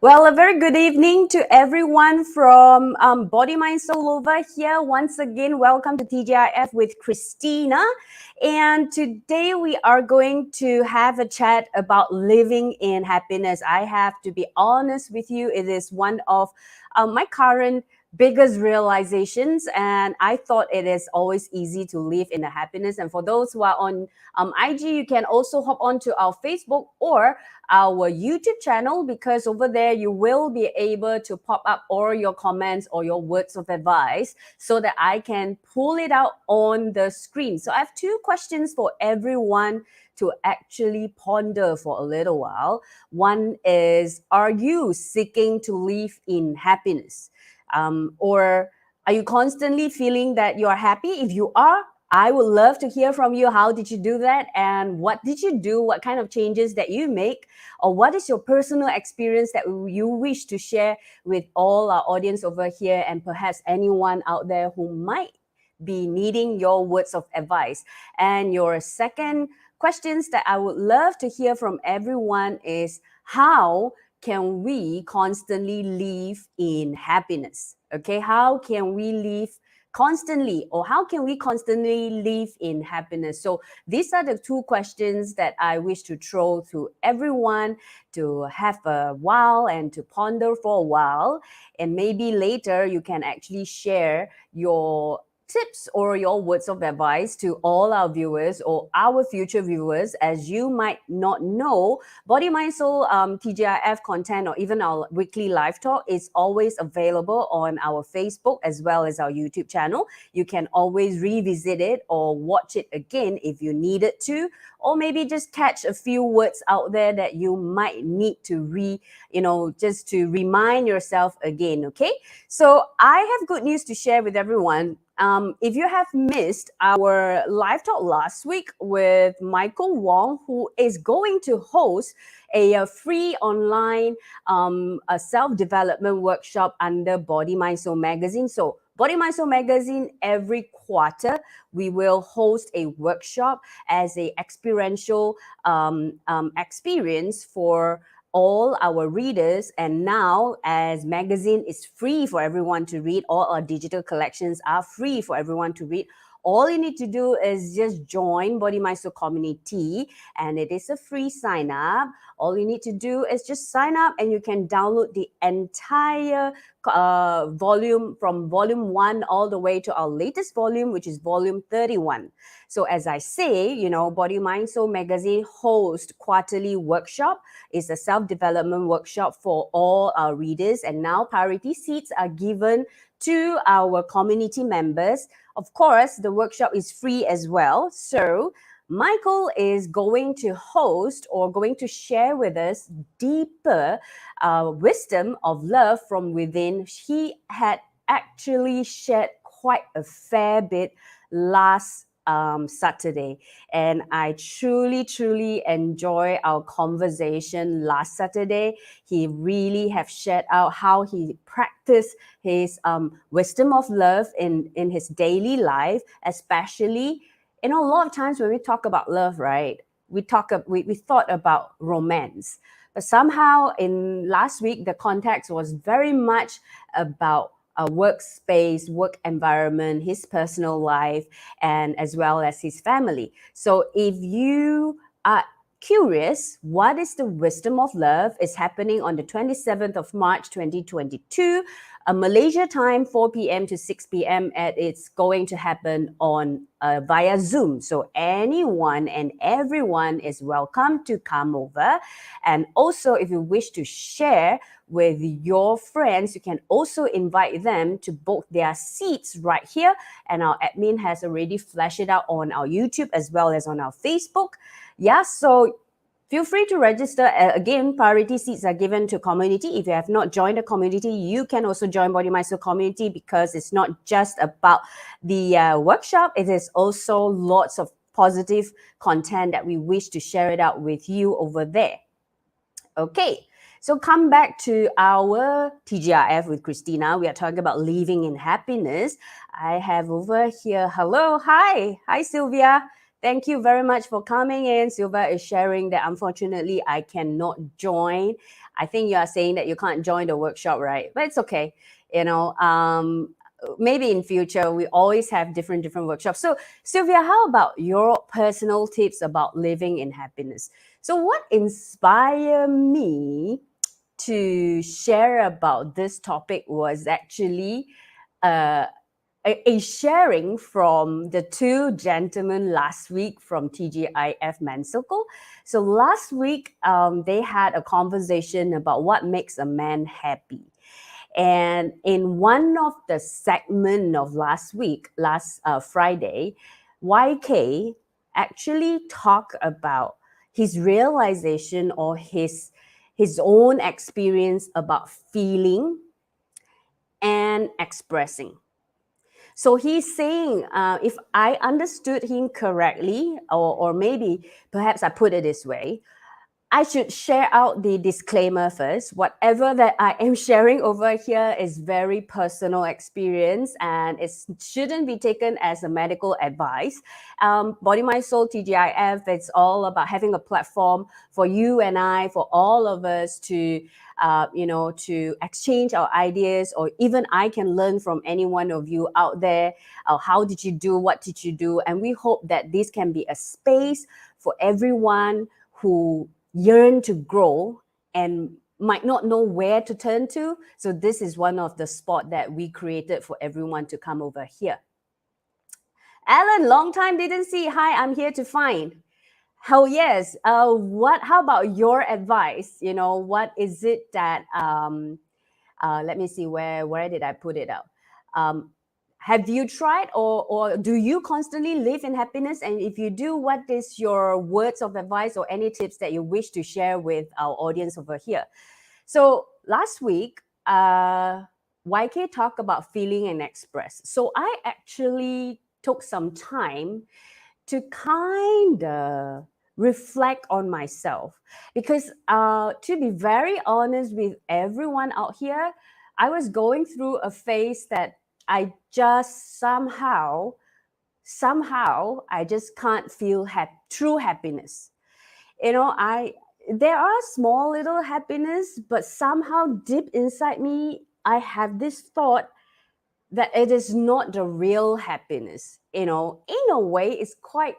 Well, a very good evening to everyone from Body, Mind, Soul over here. Once again, welcome to TGIF with Christina. And today we are going to have a chat about living in happiness. I have to be honest with you, it is one of my current biggest realizations, and I thought it is always easy to live in the happiness. And for those who are on IG, you can also hop on to our Facebook or our YouTube channel, because over there you will be able to pop up all your comments or your words of advice so that I can pull it out on the screen. So I have two questions for everyone to actually ponder for a little while. One is, are you seeking to live in happiness? Or are you constantly feeling that you're happy? If you are, I would love to hear from you. How did you do that? And what did you do? What kind of changes that you make? Or what is your personal experience that you wish to share with all our audience over here, and perhaps anyone out there who might be needing your words of advice? And your second questions that I would love to hear from everyone is, how can we constantly live in happiness? Okay, how can we live constantly, or how can we constantly live in happiness? So these are the two questions that I wish to throw to everyone to have a while and to ponder for a while. And maybe later you can actually share your tips or your words of advice to all our viewers or our future viewers. As you might not know, Body, Mind, Soul TGIF content, or even our weekly live talk, is always available on our Facebook as well as our YouTube channel. You can always revisit it or watch it again if you needed to, or maybe just catch a few words out there that you might need to just to remind yourself again. Okay, so I have good news to share with everyone. If you have missed our live talk last week with Michael Wong, who is going to host a free online a self-development workshop under Body, Mind, Soul magazine. So Body, Mind, Soul magazine, every quarter we will host a workshop as a experiential experience for all our readers. And now, as magazine is free for everyone to read, all our digital collections are free for everyone to read. All you need to do is just join Body, Mind, Soul community, and it is a free sign up. All you need to do is just sign up, and you can download the entire volume from volume 1 all the way to our latest volume, which is volume 31. So as I say, Body, Mind, Soul magazine hosts quarterly workshop. It's a self-development workshop for all our readers, and now priority seats are given to our community members. Of course, the workshop is free as well. So Michael is going to host or going to share with us deeper wisdom of love from within. He had actually shared quite a fair bit last Saturday, and I truly enjoy our conversation last Saturday. He really have shared out how he practiced his wisdom of love in his daily life, especially a lot of times when we talk about love, right, we thought about romance, but somehow in last week the context was very much about a workspace, work environment, his personal life, and as well as his family. So if you are curious, what is the wisdom of love? Is happening on the 27th of March 2022, Malaysia time, 4 p.m. to 6 p.m. and it's going to happen on via Zoom. So anyone and everyone is welcome to come over. And also, if you wish to share with your friends, you can also invite them to book their seats right here. And our admin has already flashed it out on our YouTube as well as on our Facebook. Yeah, so feel free to register. Again, priority seats are given to community. If you have not joined the community, you can also join Body, Mind, Soul community, because it's not just about the workshop. It is also lots of positive content that we wish to share it out with you over there. Okay, so come back to our TGIF with Christina. We are talking about living in happiness. I have over here, hi Sylvia. Thank you very much for coming in. Silva is sharing that unfortunately I cannot join. I think you are saying that you can't join the workshop, right? But it's okay. Maybe in future we always have different workshops. So Sylvia, how about your personal tips about living in happiness? So what inspired me to share about this topic was actually a sharing from the two gentlemen last week from TGIF MenCircle. So last week, they had a conversation about what makes a man happy. And in one of the segment of last Friday, YK actually talked about his realization or his own experience about feeling and expressing. So he's saying, if I understood him correctly, or maybe perhaps I put it this way, I should share out the disclaimer first. Whatever that I am sharing over here is very personal experience and it shouldn't be taken as a medical advice. Body, Mind, Soul, TGIF, it's all about having a platform for you and I, for all of us to to exchange our ideas, or even I can learn from any one of you out there. How did you do? What did you do? And we hope that this can be a space for everyone who yearn to grow and might not know where to turn to. So this is one of the spot that we created for everyone to come over here. Alan, long time didn't see. Hi, I'm here to find. Oh yes. How about your advice? What is it that let me see, where did I put it up? Have you tried, or do you constantly live in happiness? And if you do, what is your words of advice or any tips that you wish to share with our audience over here? So last week, YK talked about feeling and express. So I actually took some time to kind of reflect on myself, because to be very honest with everyone out here, I was going through a phase that I just somehow I just can't feel true happiness. There are small little happiness, but somehow deep inside me I have this thought that it is not the real happiness. In a way, it's quite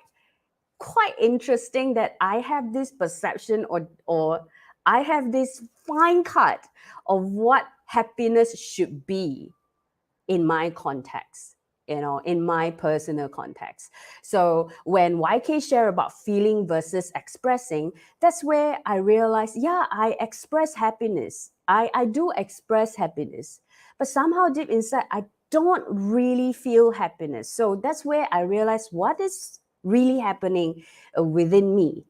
interesting that I have this perception, or I have this fine cut of what happiness should be in my context, in my personal context. So when YK share about feeling versus expressing, that's where I realized, yeah, I express happiness. I do express happiness, but somehow deep inside, I don't really feel happiness. So that's where I realized what is really happening within me.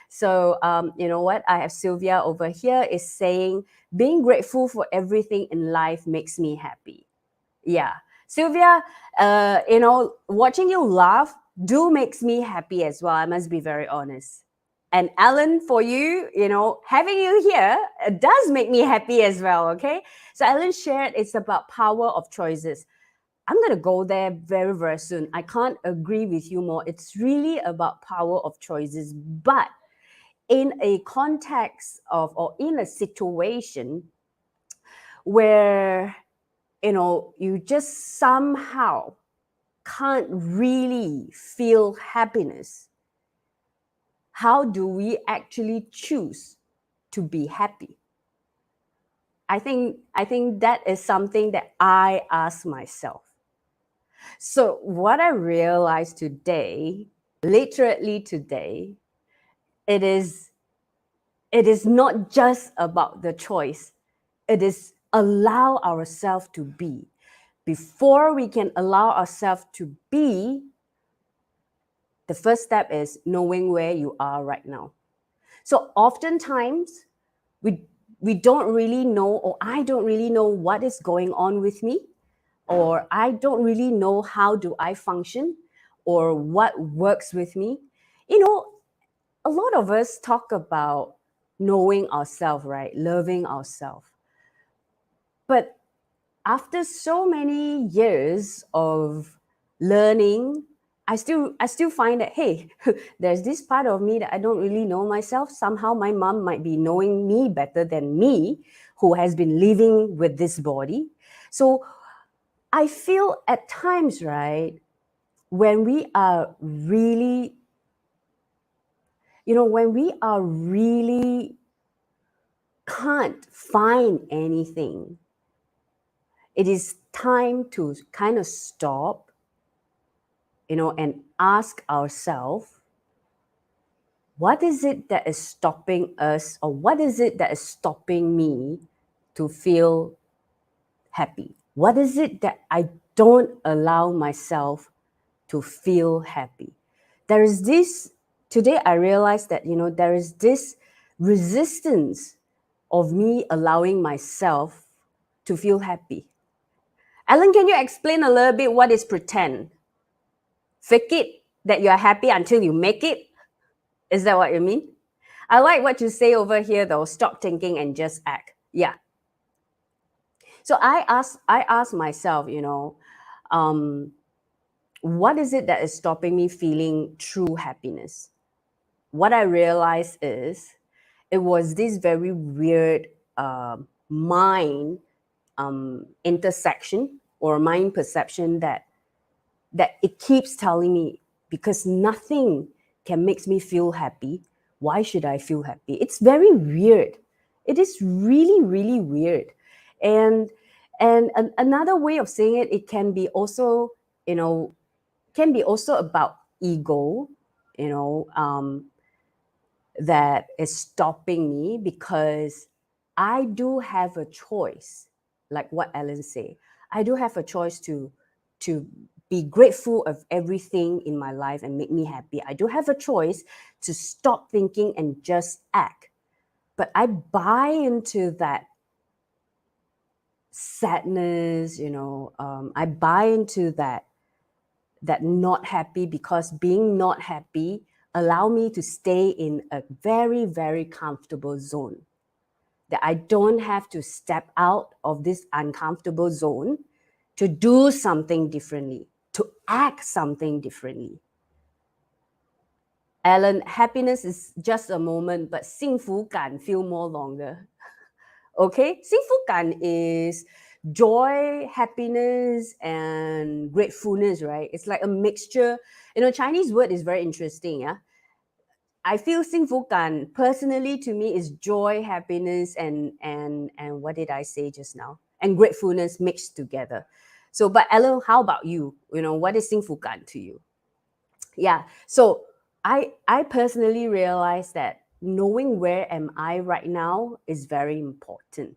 So you know what, I have Sylvia over here is saying, being grateful for everything in life makes me happy. Yeah, Sylvia, watching you laugh do makes me happy as well, I must be very honest. And Alan, for you, having you here does make me happy as well. Okay, so Alan shared it's about power of choices. I'm going to go there very, very soon. I can't agree with you more. It's really about power of choices. But in a context of, or in a situation where, you just somehow can't really feel happiness, how do we actually choose to be happy? I think that is something that I ask myself. So what I realized today, literally today, it is not just about the choice. It is allow ourselves to be. Before we can allow ourselves to be, the first step is knowing where you are right now. So oftentimes we don't really know, or I don't really know what is going on with me, or I don't really know how do I function, or what works with me. A lot of us talk about knowing ourselves, right? Loving ourselves. But after so many years of learning, I still find that, hey, there's this part of me that I don't really know myself. Somehow my mom might be knowing me better than me, who has been living with this body. So I feel at times, right, when we are really, when we are really can't find anything, it is time to kind of stop, and ask ourselves, what is it that is stopping us, or what is it that is stopping me to feel happy? What is it that I don't allow myself to feel happy? There is this, today I realized that, there is this resistance of me allowing myself to feel happy. Alan, can you explain a little bit what is pretend? Fake it that you are happy until you make it? Is that what you mean? I like what you say over here though. Stop thinking and just act. Yeah. So I ask myself, what is it that is stopping me feeling true happiness? What I realized is it was this very weird mind intersection or mind perception that it keeps telling me, because nothing can make me feel happy, why should I feel happy? It's very weird. It is really, really weird. And another way of saying it, it can be also, about ego, that is stopping me, because I do have a choice, like what Ellen said. I do have a choice to be grateful of everything in my life and make me happy. I do have a choice to stop thinking and just act. But I buy into that sadness, I buy into that not happy, because being not happy allow me to stay in a very, very comfortable zone, that I don't have to step out of this uncomfortable zone to do something differently, to act something differently. Alan, happiness is just a moment, but 幸福感 feel more longer. Okay, 幸福感 is joy, happiness, and gratefulness, right? It's like a mixture. Chinese word is very interesting. Yeah, I feel 幸福感 personally to me is joy, happiness, and what did I say just now? And gratefulness mixed together. So, but Ellen, how about you? What is 幸福感 to you? Yeah. So I personally realize that knowing where am I right now is very important.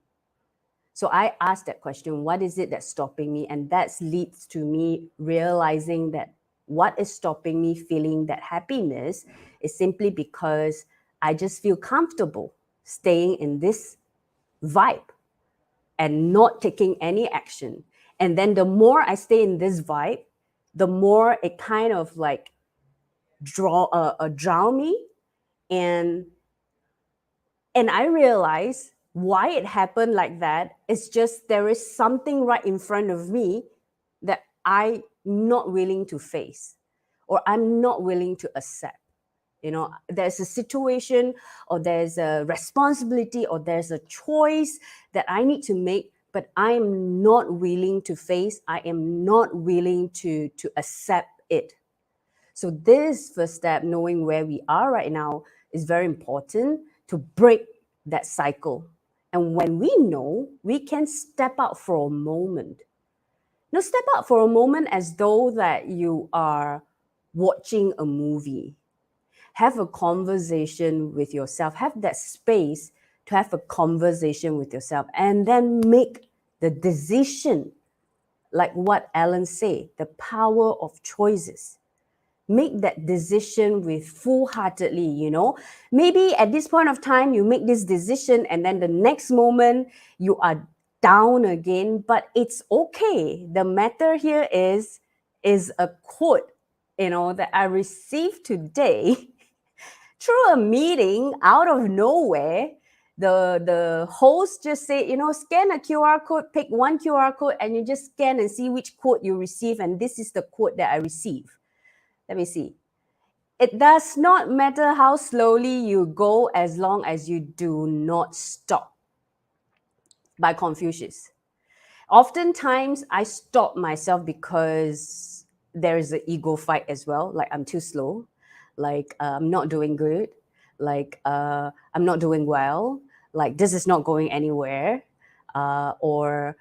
So I asked that question, what is it that's stopping me? And that leads to me realizing that what is stopping me feeling that happiness is simply because I just feel comfortable staying in this vibe and not taking any action. And then the more I stay in this vibe, the more it kind of like drown me. And I realize why it happened like that. It's just there is something right in front of me that I'm not willing to face, or I'm not willing to accept. There's a situation, or there's a responsibility, or there's a choice that I need to make, but I am not willing to face. I am not willing to accept it. So this first step, knowing where we are right now, is very important to break that cycle. And when we know, we can step out for a moment. Now, step out for a moment as though that you are watching a movie. Have a conversation with yourself. Have that space to have a conversation with yourself, and then make the decision, like what Alan said, the power of choices. Make that decision with full-heartedly. Maybe at this point of time you make this decision, and then the next moment you are down again, but it's okay. The matter here is a quote that I received today through a meeting out of nowhere. The host just said, scan a QR code, pick one QR code, and you just scan and see which quote you receive, and this is the quote that I received. Let me see. It does not matter how slowly you go as long as you do not stop. By Confucius. Oftentimes, I stop myself because there is an ego fight as well. Like I'm too slow, like I'm not doing good, like I'm not doing well, like this is not going anywhere, or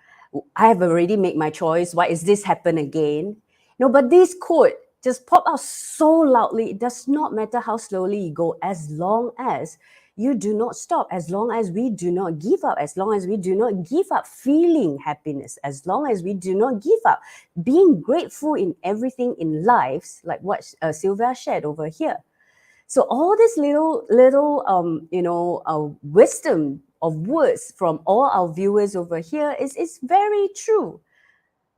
I have already made my choice. Why is this happen again? No, but this quote just pop out so loudly. It does not matter how slowly you go, as long as you do not stop, as long as we do not give up, as long as we do not give up feeling happiness, as long as we do not give up being grateful in everything in lives, like what Sylvia shared over here. So all this little wisdom of words from all our viewers over here is very true.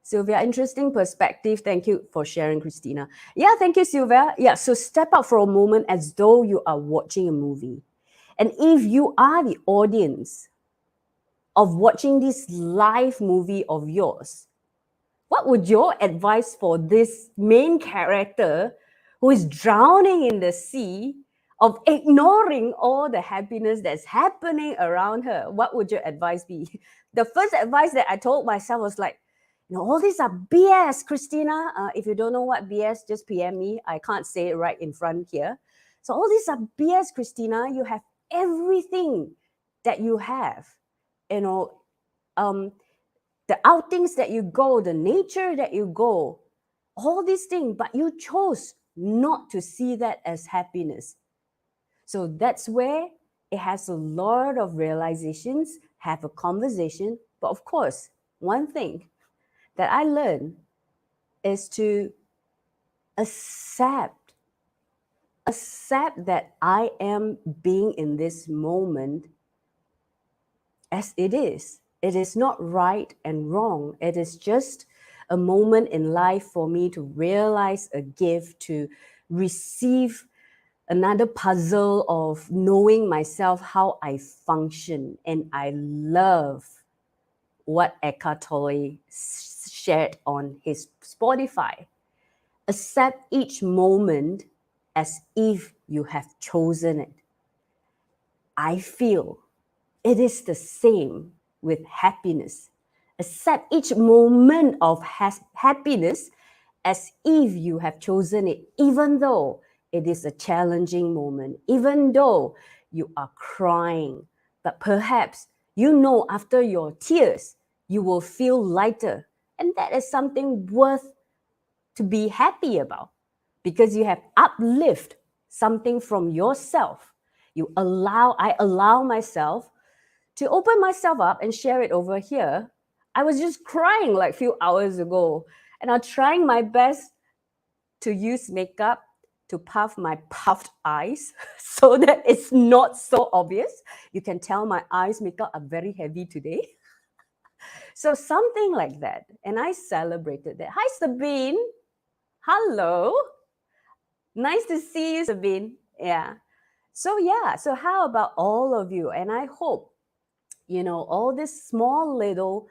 Sylvia, interesting perspective. Thank you for sharing, Christina. Yeah, thank you, Sylvia. Yeah, so step out for a moment as though you are watching a movie. And if you are the audience of watching this live movie of yours, what would your advice for this main character who is drowning in the sea of ignoring all the happiness that's happening around her? What would your advice be? The first advice that I told myself was like, all these are BS, Christina. If you don't know what BS, just PM me. I can't say it right in front here. So all these are BS, Christina. You have everything that you have. The outings that you go, the nature that you go, all these things, but you chose not to see that as happiness. So that's where it has a lot of realizations, have a conversation. But of course, one thing that I learned is to accept that I am being in this moment as it is. It is not right and wrong. It is just a moment in life for me to realize a gift, to receive another puzzle of knowing myself, how I function. And I love what Eckhart Tolle shared on his Spotify. Accept each moment as if you have chosen it. I feel it is the same with happiness. Accept each moment of happiness as if you have chosen it, even though it is a challenging moment, even though you are crying. But perhaps after your tears, you will feel lighter. And that is something worth to be happy about, because you have uplift something from yourself. I allow myself to open myself up and share it over here. I was just crying like a few hours ago, and I'm trying my best to use makeup to puff my puffed eyes so that it's not so obvious. You can tell my eyes makeup are very heavy today. So something like that. And I celebrated that. Hi, Sabine. Hello. Nice to see you, Sabine. Yeah. So how about all of you? And I hope, all this small little,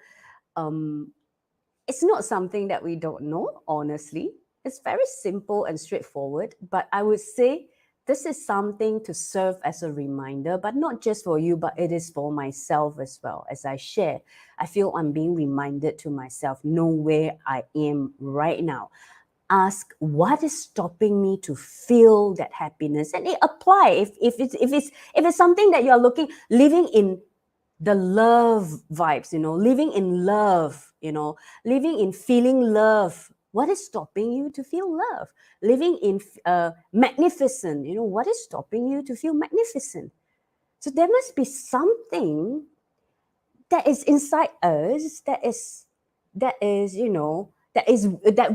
it's not something that we don't know, honestly. It's very simple and straightforward, but I would say this is something to serve as a reminder, but not just for you, but it is for myself as well. As I share, I feel I'm being reminded to myself, know where I am right now. Ask what is stopping me to feel that happiness, and it apply if it's something that you're living in the love vibes, living in love, living in feeling love. What is stopping you to feel love? Living in magnificent, what is stopping you to feel magnificent? So there must be something that is inside us that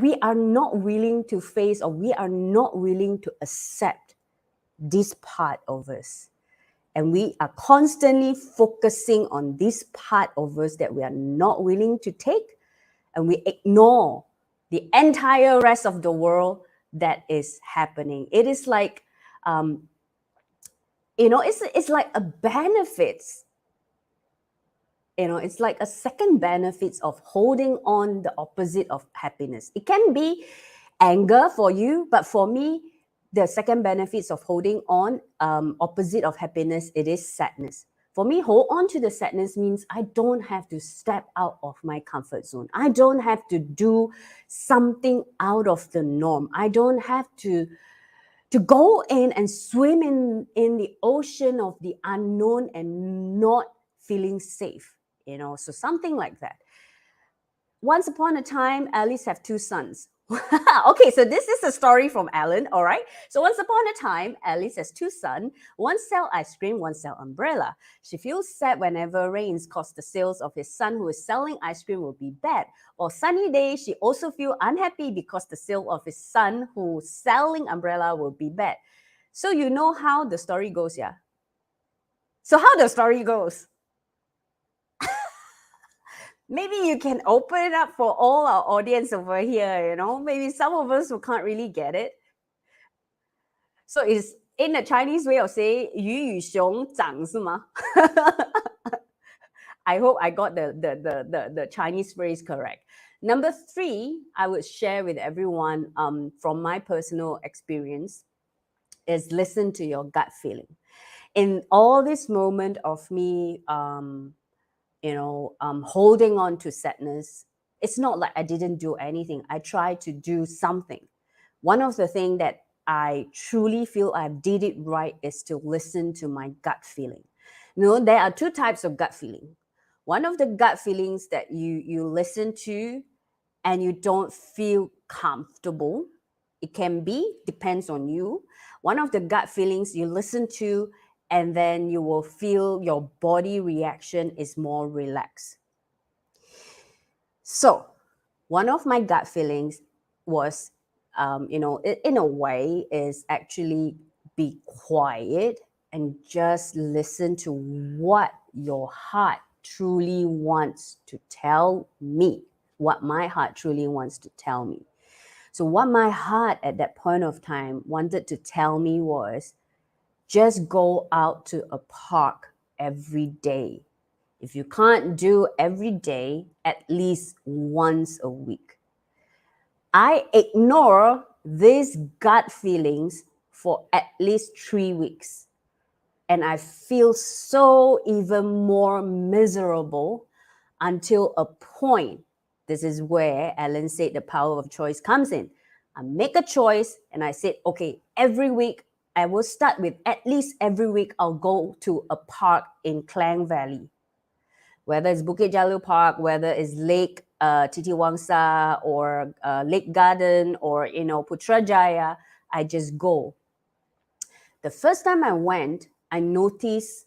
we are not willing to face, or we are not willing to accept this part of us. And we are constantly focusing on this part of us that we are not willing to take, and we ignore the entire rest of the world that is happening. It is like, it's like a benefits. It's like a second benefits of holding on the opposite of happiness. It can be anger for you, but for me, the second benefits of holding on, opposite of happiness, it is sadness. For me, hold on to the sadness means I don't have to step out of my comfort zone. I don't have to do something out of the norm. I don't have to go in and swim in the ocean of the unknown and not feeling safe, so something like that. Once upon a time, Alice have two sons. Okay, so this is a story from Alan, all right? So once upon a time, Alice has two sons. One sell ice cream, one sell umbrella. She feels sad whenever rains cause the sales of his son who is selling ice cream will be bad. Or sunny days, she also feel unhappy because the sale of his son who's selling umbrella will be bad. So you know how the story goes, yeah? So how the story goes? Maybe you can open it up for all our audience over here, maybe some of us who can't really get it. So it's in the Chinese way of saying 鱼与熊掌是吗? I hope I got the Chinese phrase correct. Number 3, I would share with everyone from my personal experience is listen to your gut feeling. In all this moment of me holding on to sadness, it's not like I didn't do anything. I tried to do something. One of the things that I truly feel I did it right is to listen to my gut feeling. There are two types of gut feeling. One of the gut feelings that you listen to and you don't feel comfortable. It can be, depends on you. One of the gut feelings you listen to and then you will feel your body reaction is more relaxed. So one of my gut feelings was, in a way, is actually be quiet and just listen to what your heart truly wants to tell me, what my heart truly wants to tell me. So what my heart at that point of time wanted to tell me was, just go out to a park every day. If you can't do every day, at least once a week. I ignore these gut feelings for at least 3 weeks. And I feel so even more miserable until a point. This is where Alan said the power of choice comes in. I make a choice and I said, okay, every week, I will start with at least every week I'll go to a park in Klang Valley. Whether it's Bukit Jalil Park, whether it's Lake Titiwangsa or Lake Garden or, Putrajaya, I just go. The first time I went, I noticed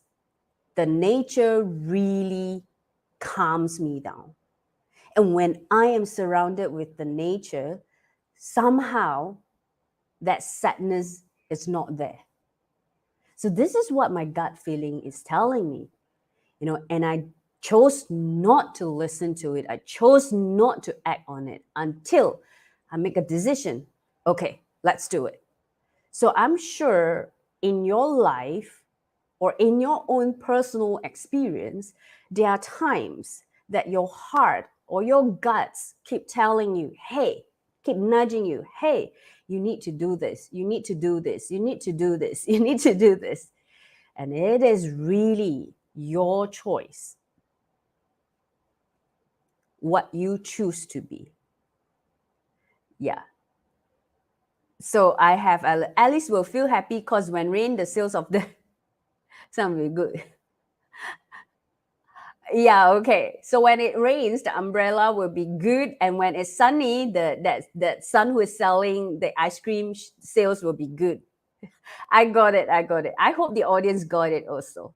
the nature really calms me down. And when I am surrounded with the nature, somehow that sadness is not there. So this is what my gut feeling is telling me, and I chose not to listen to it. I chose not to act on it until I make a decision. Okay, let's do it. So I'm sure in your life or in your own personal experience, there are times that your heart or your guts keep telling you, hey, keep nudging you, hey, you need to do this, you need to do this, you need to do this, you need to do this. And it is really your choice what you choose to be. Yeah. So I have, Alice will feel happy because when rain, the sales of the sound really good. Yeah, okay. So when it rains, the umbrella will be good. And when it's sunny, that son who is selling the ice cream sales will be good. I got it. I hope the audience got it also.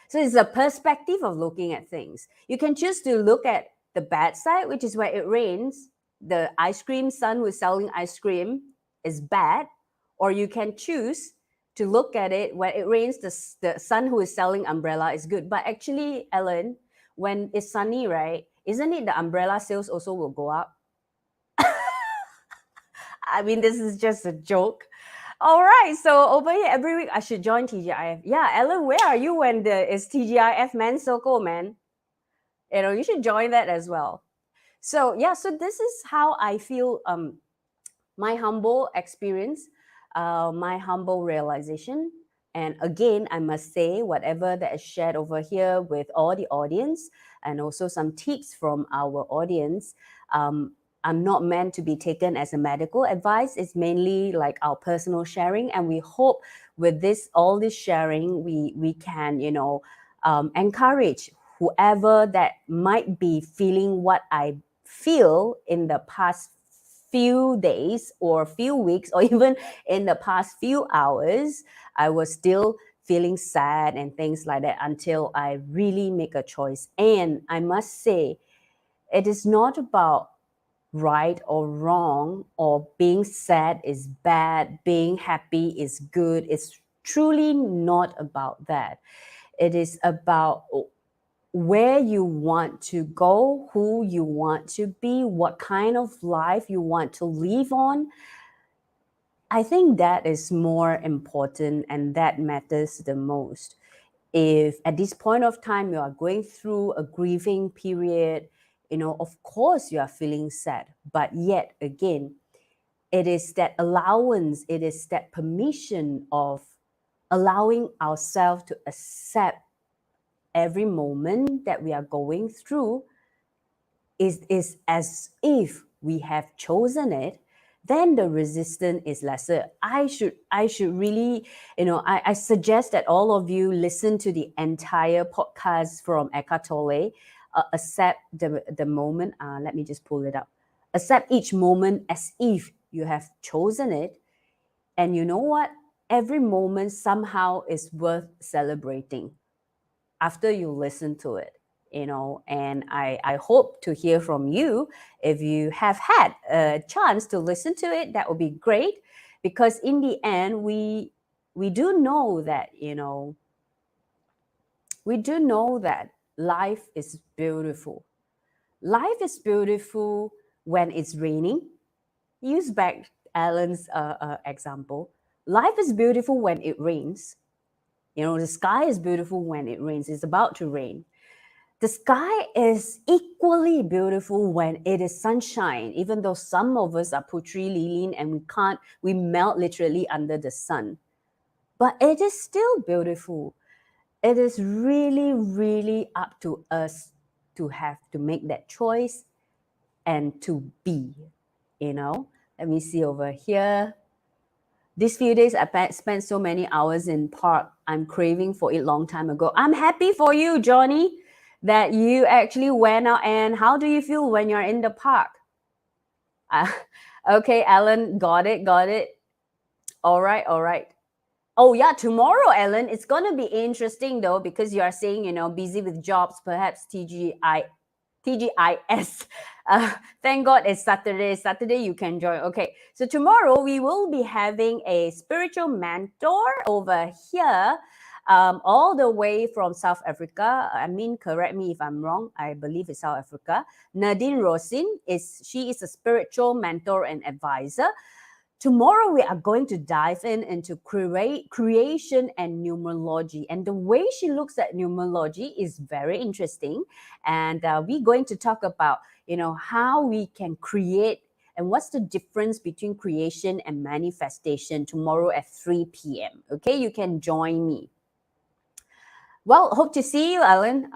So it's a perspective of looking at things. You can choose to look at the bad side, which is where it rains, the ice cream son who is selling ice cream is bad. Or you can choose to look at it when it rains, the son who is selling umbrella is good. But actually, Ellen, when it's sunny, right, isn't it the umbrella sales also will go up? I mean, this is just a joke. All right, so over here every week I should join TGIF. Yeah, Ellen, where are you when it's TGIF MenCircle, man? You should join that as well. So yeah, so this is how I feel my humble experience, my humble realization. And again, I must say, whatever that is shared over here with all the audience, and also some tips from our audience, are not meant to be taken as a medical advice. It's mainly like our personal sharing, and we hope with all this sharing, we can, encourage whoever that might be feeling what I feel in the past few days or few weeks, or even in the past few hours. I was still feeling sad and things like that until I really make a choice. And I must say, it is not about right or wrong, or being sad is bad, being happy is good. It's truly not about that. It is about where you want to go, who you want to be, what kind of life you want to live on. I think that is more important, and that matters the most. If at this point of time you are going through a grieving period, of course you are feeling sad, but yet again, it is that allowance, it is that permission of allowing ourselves to accept every moment that we are going through is as if we have chosen it. Then the resistance is lesser. I should really, I suggest that all of you listen to the entire podcast from Eckhart Tolle. Accept the moment. Let me just pull it up. Accept each moment as if you have chosen it. And you know what? Every moment somehow is worth celebrating after you listen to it. And I hope to hear from you. If you have had a chance to listen to it, that would be great, because in the end, we do know that, we do know that life is beautiful. Life is beautiful when it's raining. Use back Alan's example. Life is beautiful when it rains. The sky is beautiful when it rains. It's about to rain. The sky is equally beautiful when it is sunshine, even though some of us are putri lilin and we melt literally under the sun. But it is still beautiful. It is really, really up to us to have to make that choice and to be, Let me see over here. These few days, I spent so many hours in park. I'm craving for it long time ago. I'm happy for you, Johnny, that you actually went out. And how do you feel when you're in the park? Okay, Alan, got it. All right. Oh yeah, tomorrow, Alan, it's gonna be interesting though, because you are saying, busy with jobs, perhaps TGIS. Thank God it's Saturday. Saturday you can join. Okay, so tomorrow we will be having a spiritual mentor over here, all the way from South Africa. I mean, correct me if I'm wrong. I believe it's South Africa. Nadine Rosin she is a spiritual mentor and advisor. Tomorrow, we are going to dive into creation and numerology. And the way she looks at numerology is very interesting. And we're going to talk about, how we can create and what's the difference between creation and manifestation tomorrow at 3 p.m. Okay, you can join me. Well, hope to see you, Alan,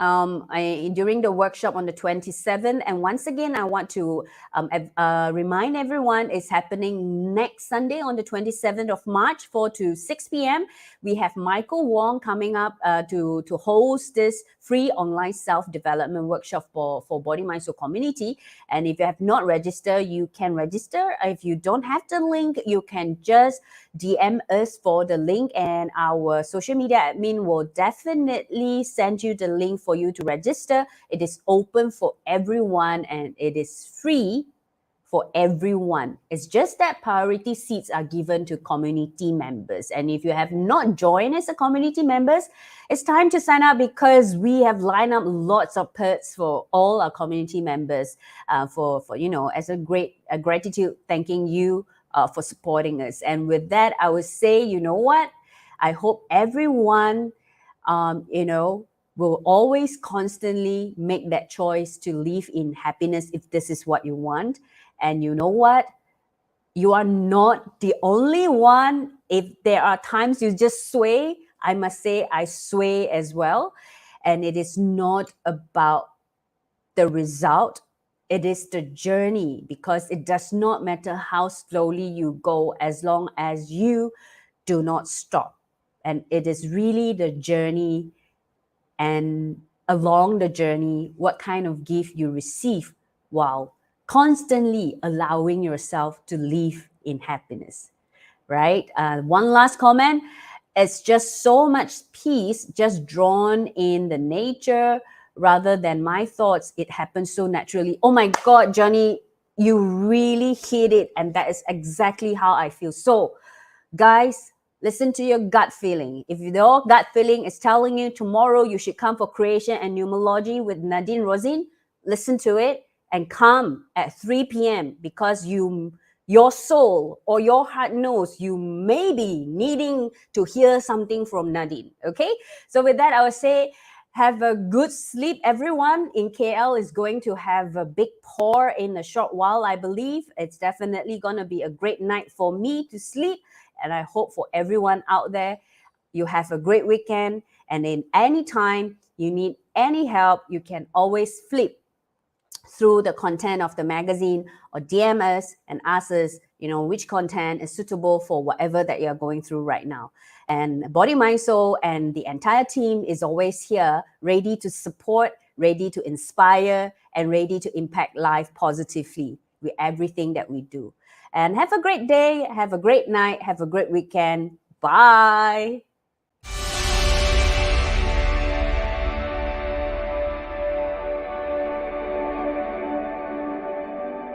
during the workshop on the 27th. And once again, I want to remind everyone it's happening next Sunday on the 27th of March, 4 to 6 p.m. We have Michael Wong coming up to host this free online self-development workshop for Body, Mind, Soul community. And if you have not registered, you can register. If you don't have the link, you can just DM us for the link, and our social media admin will definitely send you the link for you to register. It is open for everyone and it is free for everyone. It's just that priority seats are given to community members. And if you have not joined as a community members, it's time to sign up, because we have lined up lots of perks for all our community members for as a gratitude, thanking you for supporting us. And with that, I would say, you know what? I hope everyone, will always constantly make that choice to live in happiness if this is what you want. And you know what? You are not the only one. If there are times you just sway, I must say I sway as well. And it is not about the result, it is the journey, because it does not matter how slowly you go as long as you do not stop. And it is really the journey, and along the journey, what kind of gift you receive while constantly allowing yourself to live in happiness, right? One last comment. It's just so much peace just drawn in the nature rather than my thoughts. It happens so naturally. Oh my God, Johnny, you really hit it. And that is exactly how I feel. So, guys, listen to your gut feeling. If your gut feeling is telling you tomorrow you should come for creation and numerology with Nadine Rosin, listen to it and come at 3 p.m. because your soul or your heart knows you may be needing to hear something from Nadine. Okay? So with that, I would say have a good sleep. Everyone in KL is going to have a big pour in a short while, I believe. It's definitely going to be a great night for me to sleep. And I hope for everyone out there, you have a great weekend. And in any time you need any help, you can always flip through the content of the magazine or DM us and ask us, which content is suitable for whatever that you're going through right now. And Body, Mind, Soul and the entire team is always here, ready to support, ready to inspire, and ready to impact life positively with everything that we do. And have a great day, have a great night, have a great weekend. Bye.